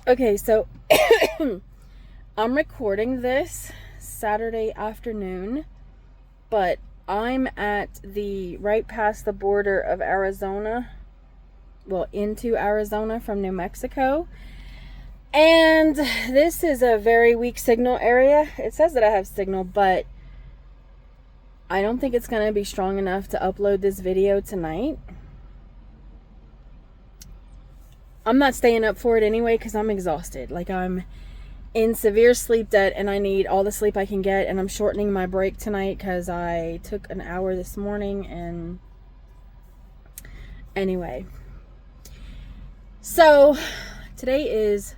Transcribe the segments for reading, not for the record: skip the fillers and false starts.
Okay, so I'm recording this Saturday afternoon, but I'm at the right past the border of Arizona, well, into Arizona from New Mexico. And this is a very weak signal area. It says that I have signal, but I don't think it's going to be strong enough to upload this video tonight. I'm not staying up for it anyway because I'm exhausted. Like, I'm in severe sleep debt and I need all the sleep I can get, and I'm shortening my break tonight because I took an hour this morning. And anyway, so today is,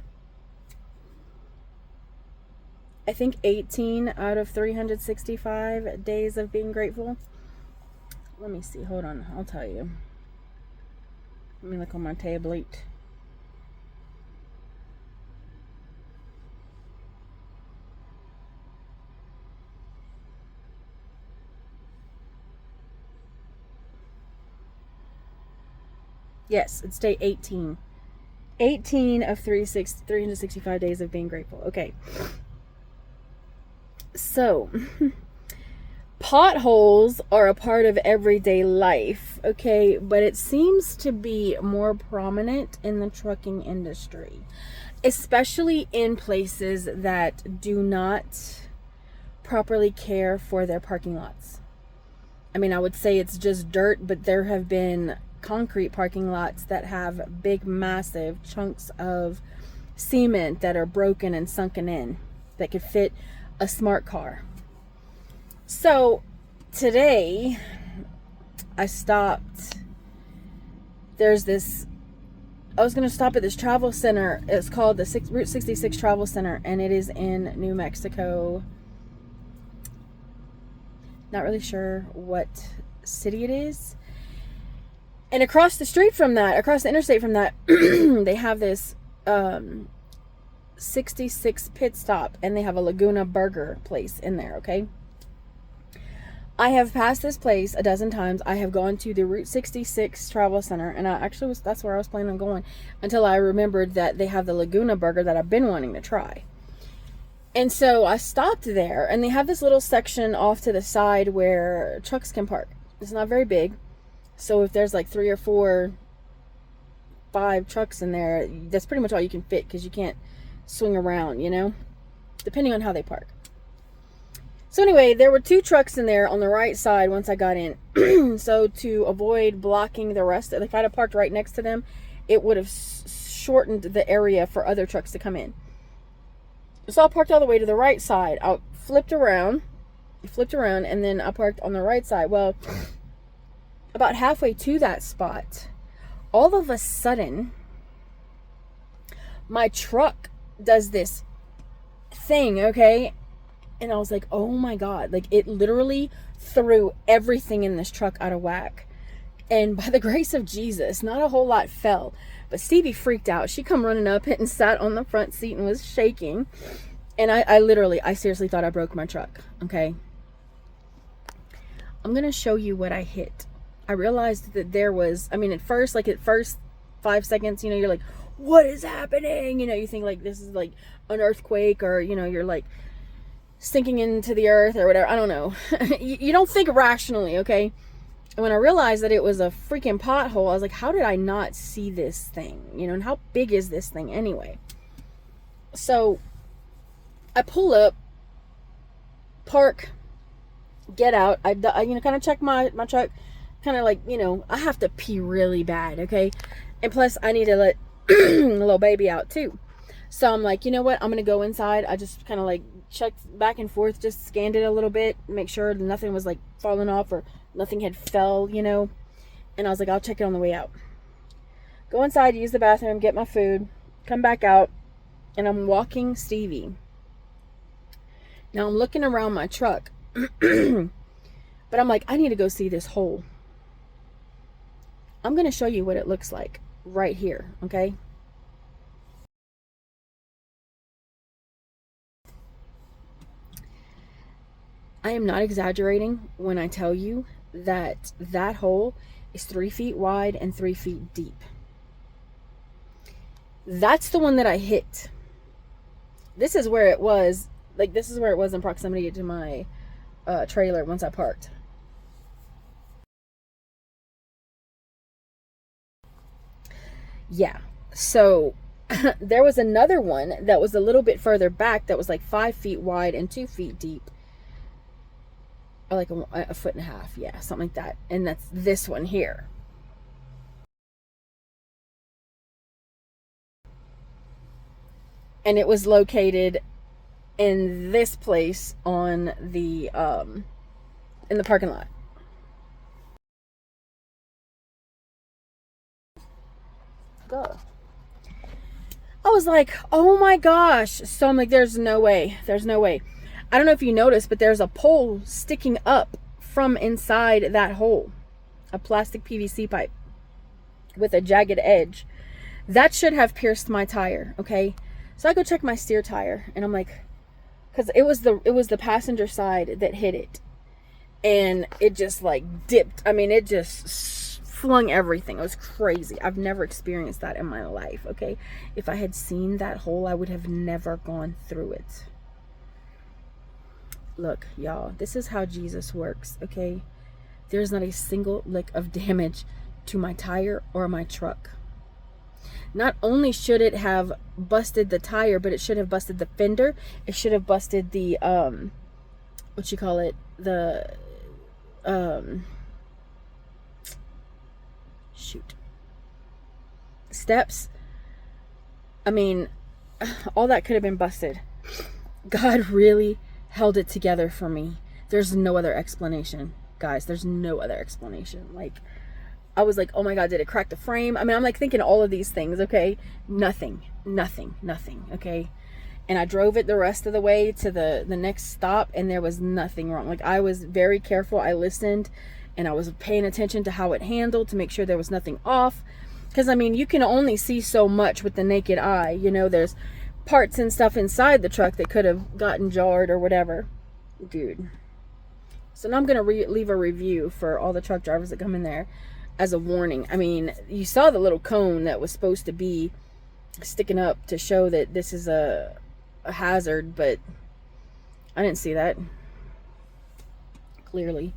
I think, 18 out of 365 days of being grateful. Let me see, hold on, I'll tell you. Let me look on my tablet. Yes, it's day 18. 18 of 365 days of being grateful. Okay. So, potholes are a part of everyday life, okay? But it seems to be more prominent in the trucking industry, especially in places that do not properly care for their parking lots. I mean, I would say it's just dirt, but there have been concrete parking lots that have big, massive chunks of cement that are broken and sunken in that could fit a smart car. So today I stopped. There's this, I was going to stop at this travel center. It's called the Route 66 Travel Center, and it is in New Mexico. Not really sure what city it is. And across the street from that, across the interstate from that, they have this 66 pit stop, and they have a Laguna burger place in there, okay? I have passed this place a dozen times. I have gone to the Route 66 Travel Center, and that's where I was planning on going until I remembered that they have the Laguna burger that I've been wanting to try. And so I stopped there, and they have this little section off to the side where trucks can park. It's not very big. So if there's like 3 or 4, 5 trucks in there, that's pretty much all you can fit because you can't swing around, you know, depending on how they park. So anyway, there were 2 trucks in there on the right side once I got in. So to avoid blocking the rest, if I'd have parked right next to them, it would have shortened the area for other trucks to come in. So I parked all the way to the right side. I flipped around, and then I parked on the right side. Well, about halfway to that spot, all of a sudden, my truck does this thing, okay? And I was like, oh my God. Like, it literally threw everything in this truck out of whack. And by the grace of Jesus, not a whole lot fell. But Stevie freaked out. She come running up and sat on the front seat and was shaking. And I seriously thought I broke my truck, okay? I'm going to show you what I hit. I realized that there was, I mean, at first 5 seconds, you know, you're like, what is happening? You know, you think like this is like an earthquake, or, you know, you're like sinking into the earth or whatever. I don't know. You don't think rationally, okay? And when I realized that it was a freaking pothole, I was like, how did I not see this thing? You know, and how big is this thing anyway? So I pull up, park, get out. I you know, kind of check my truck. Kind of like, you know, I have to pee really bad, okay? And plus, I need to let little baby out too. So I'm like, you know what? I'm going to go inside. I just kind of like checked back and forth, just scanned it a little bit, make sure nothing was like falling off or nothing had fell, you know? And I was like, I'll check it on the way out. Go inside, use the bathroom, get my food, come back out, and I'm walking Stevie. Now I'm looking around my truck, but I'm like, I need to go see this hole. I'm going to show you what it looks like right here, okay? I am not exaggerating when I tell you that hole is 3 feet wide and 3 feet deep. That's the one that I hit. This is where it was. Like, this is where it was in proximity to my trailer once I parked. Yeah. So there was another one that was a little bit further back that was like 5 feet wide and 2 feet deep. Or like a foot and a half. Yeah, something like that. And that's this one here. And it was located in this place on the in the parking lot. Go. I was like, oh my gosh. So I'm like, there's no way. There's no way. I don't know if you noticed, but there's a pole sticking up from inside that hole. A plastic PVC pipe with a jagged edge. That should have pierced my tire, okay? So I go check my steer tire, and I'm like, because it was the passenger side that hit it. And it just like dipped. I mean, it just flung everything. It was crazy. I've never experienced that in my life, okay? If I had seen that hole, I would have never gone through it. Look, y'all, this is how Jesus works, okay? There's not a single lick of damage to my tire or my truck. Not only should it have busted the tire, but it should have busted the fender. It should have busted the, what you call it? The, shoot. Steps. I mean, all that could have been busted. God really held it together for me. There's no other explanation, guys. There's no other explanation. Like, I was like, oh my God, did it crack the frame? I mean, I'm like thinking all of these things, okay? Nothing, okay? And I drove it the rest of the way to the next stop, and there was nothing wrong. Like, I was very careful. I listened, and I was paying attention to how it handled to make sure there was nothing off. Because, I mean, you can only see so much with the naked eye. You know, there's parts and stuff inside the truck that could have gotten jarred or whatever. Dude. So now I'm going to leave a review for all the truck drivers that come in there as a warning. I mean, you saw the little cone that was supposed to be sticking up to show that this is a hazard, but I didn't see that. Clearly.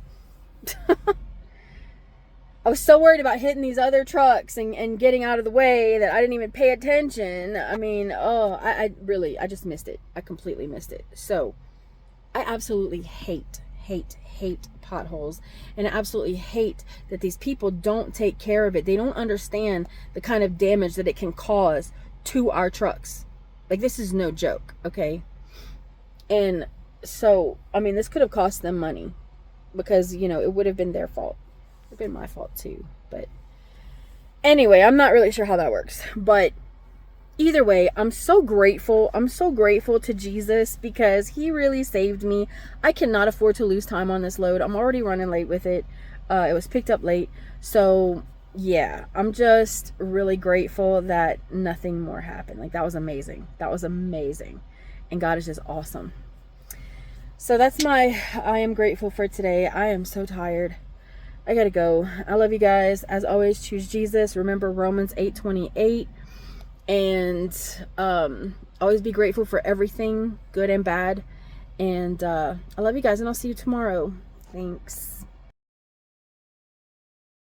I was so worried about hitting these other trucks and getting out of the way that I didn't even pay attention. I mean, oh, I just missed it. I completely missed it. So I absolutely hate potholes, and I absolutely hate that these people don't take care of it. They don't understand the kind of damage that it can cause to our trucks. Like, this is no joke, okay? And so, I mean, this could have cost them money because, you know, it would have been their fault. It would have been my fault too. But anyway, I'm not really sure how that works. But either way, I'm so grateful. I'm so grateful to Jesus because he really saved me. I cannot afford to lose time on this load. I'm already running late with it. It was picked up late. So yeah, I'm just really grateful that nothing more happened. Like, that was amazing. That was amazing. And God is just awesome. So that's my I am grateful for today. I am so tired. I gotta go. I love you guys. As always, choose Jesus. Remember Romans 8:28. And always be grateful for everything, good and bad. And I love you guys, and I'll see you tomorrow. Thanks.